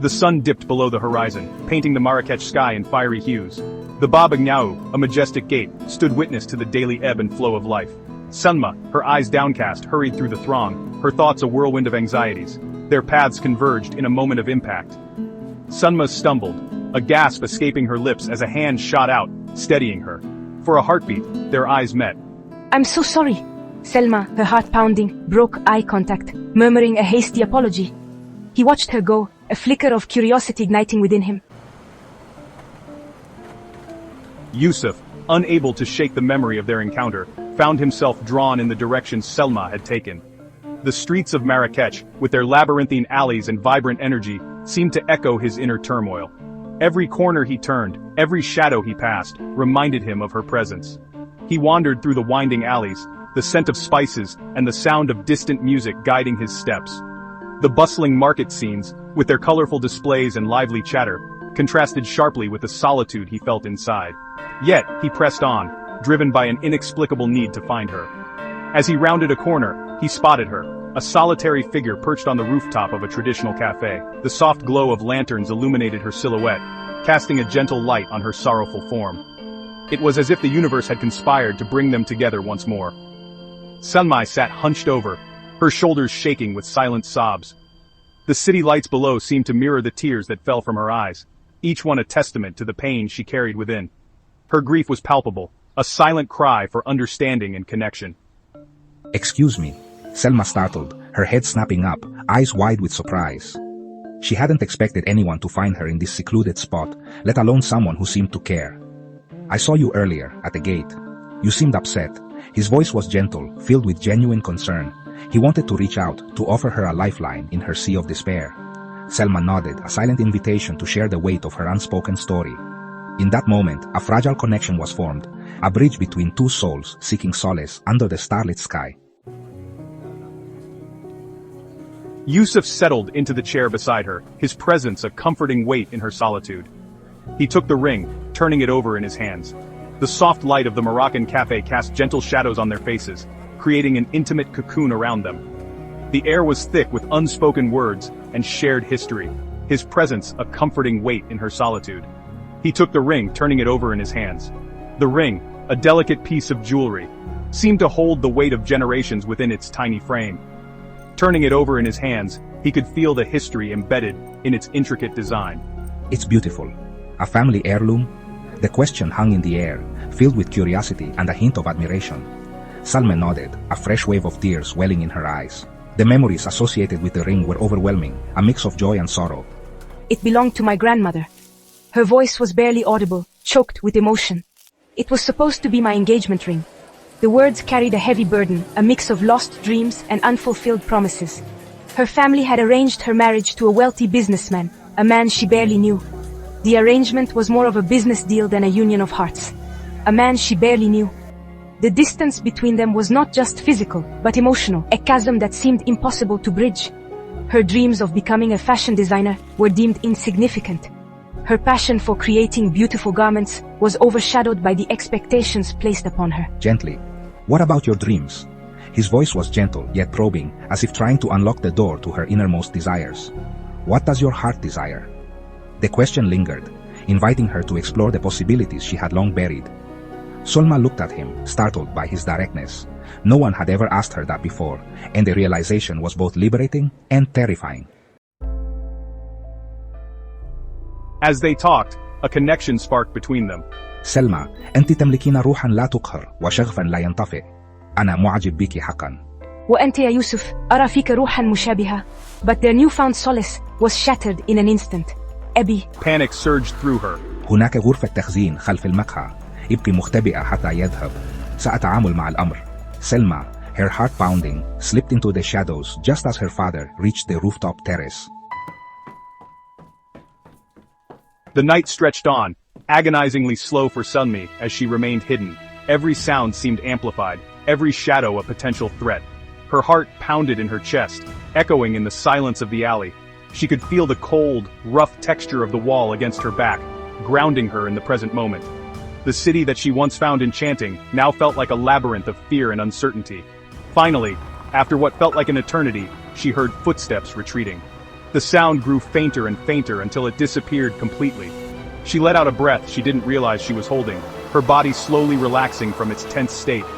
The sun dipped below the horizon, painting the Marrakech sky in fiery hues. The Baba Gnau, a majestic gate, stood witness to the daily ebb and flow of life. Sunma, her eyes downcast, hurried through the throng, her thoughts a whirlwind of anxieties. Their paths converged in a moment of impact. Sunma stumbled, a gasp escaping her lips as a hand shot out, steadying her. For a heartbeat, their eyes met. I'm so sorry. Selma, her heart pounding, broke eye contact, murmuring a hasty apology. He watched her go, a flicker of curiosity igniting within him. Yusuf, unable to shake the memory of their encounter, found himself drawn in the direction Selma had taken. The streets of Marrakech, with their labyrinthine alleys and vibrant energy, seemed to echo his inner turmoil. Every corner he turned, every shadow he passed, reminded him of her presence. He wandered through the winding alleys, the scent of spices and the sound of distant music guiding his steps. The bustling market scenes, with their colorful displays and lively chatter, contrasted sharply with the solitude he felt inside. Yet, he pressed on, driven by an inexplicable need to find her. As he rounded a corner, he spotted her, a solitary figure perched on the rooftop of a traditional cafe. The soft glow of lanterns illuminated her silhouette, casting a gentle light on her sorrowful form. It was as if the universe had conspired to bring them together once more. Sunmai sat hunched over, her shoulders shaking with silent sobs. The city lights below seemed to mirror the tears that fell from her eyes, each one a testament to the pain she carried within. Her grief was palpable, a silent cry for understanding and connection. Excuse me, Selma startled, her head snapping up, eyes wide with surprise. She hadn't expected anyone to find her in this secluded spot, let alone someone who seemed to care. I saw you earlier, at the gate. You seemed upset. His voice was gentle, filled with genuine concern. He wanted to reach out, to offer her a lifeline in her sea of despair. Selma nodded, a silent invitation to share the weight of her unspoken story. In that moment, a fragile connection was formed, a bridge between two souls seeking solace under the starlit sky. Yusuf settled into the chair beside her, his presence a comforting weight in her solitude. He took the ring, turning it over in his hands. The soft light of the Moroccan cafe cast gentle shadows on their faces, creating an intimate cocoon around them. The air was thick with unspoken words and shared history, his presence a comforting weight in her solitude. He took the ring, turning it over in his hands. The ring, a delicate piece of jewelry, seemed to hold the weight of generations within its tiny frame. Turning it over in his hands, he could feel the history embedded in its intricate design. It's beautiful. A family heirloom? The question hung in the air, filled with curiosity and a hint of admiration. Salma nodded, a fresh wave of tears welling in her eyes. The memories associated with the ring were overwhelming, a mix of joy and sorrow. It belonged to my grandmother. Her voice was barely audible, choked with emotion. It was supposed to be my engagement ring. The words carried a heavy burden, a mix of lost dreams and unfulfilled promises. Her family had arranged her marriage to a wealthy businessman, a man she barely knew. The arrangement was more of a business deal than a union of hearts. A man she barely knew. The distance between them was not just physical, but emotional, a chasm that seemed impossible to bridge. Her dreams of becoming a fashion designer were deemed insignificant. Her passion for creating beautiful garments was overshadowed by the expectations placed upon her. Gently. What about your dreams? His voice was gentle, yet probing, as if trying to unlock the door to her innermost desires. What does your heart desire? The question lingered, inviting her to explore the possibilities she had long buried. Solma looked at him, startled by his directness. No one had ever asked her that before, and the realization was both liberating and terrifying. As they talked, a connection sparked between them. سلمى، أنت تملكين روحا لا تقهر وشغفا لا ينطفئ. أنا معجب بك حقا. وأنت يا يوسف، أرى فيك روحا مشابهة. But their newfound solace was shattered in an instant. أبي. Panic surged through her. هناك غرفة تخزين خلف المقهى. ابقي مختبئة حتى يذهب. سأتعامل مع الأمر. سلمى, her heart pounding, slipped into the shadows just as her father reached the rooftop terrace. The night stretched on, agonizingly slow for Sunmi as she remained hidden. Every sound seemed amplified, every shadow a potential threat. Her heart pounded in her chest, echoing in the silence of the alley. She could feel the cold, rough texture of the wall against her back, grounding her in the present moment. The city that she once found enchanting now felt like a labyrinth of fear and uncertainty. Finally, after what felt like an eternity, she heard footsteps retreating. The sound grew fainter and fainter until it disappeared completely. She let out a breath she didn't realize she was holding, her body slowly relaxing from its tense state.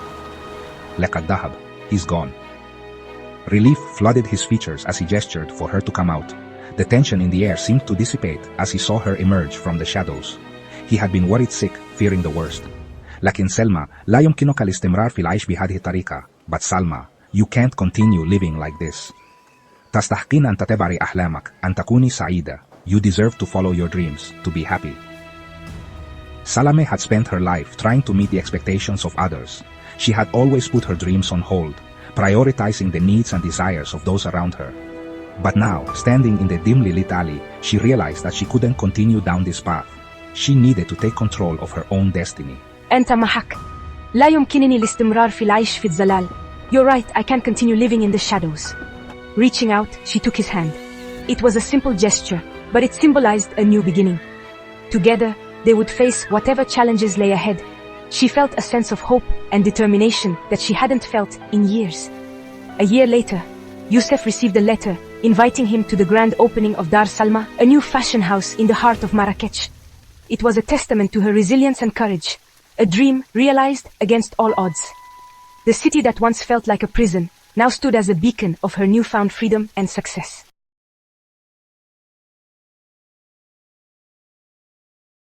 Lek al-Dahab, he's gone. Relief flooded his features as he gestured for her to come out. The tension in the air seemed to dissipate as he saw her emerge from the shadows. He had been worried sick, fearing the worst. لكن سلمى لا يمكنك الاستمرار في العيش بهذه الطريقة. But Salma, you can't continue living like this. تستحقين أن تتبعي أحلامك، أن تكوني سعيدة. You deserve to follow your dreams, to be happy. Salame had spent her life trying to meet the expectations of others. She had always put her dreams on hold, prioritizing the needs and desires of those around her. But now, standing in the dimly lit alley, she realized that she couldn't continue down this path. She needed to take control of her own destiny. أنت محق. لا يمكنني الاستمرار في العيش في الظلال. You're right, I can't continue living in the shadows. Reaching out, she took his hand. It was a simple gesture, but it symbolized a new beginning. Together, they would face whatever challenges lay ahead. She felt a sense of hope and determination that she hadn't felt in years. A year later, Youssef received a letter inviting him to the grand opening of Dar Salma, a new fashion house in the heart of Marrakech. It was a testament to her resilience and courage, a dream realized against all odds. The city that once felt like a prison now stood as a beacon of her newfound freedom and success.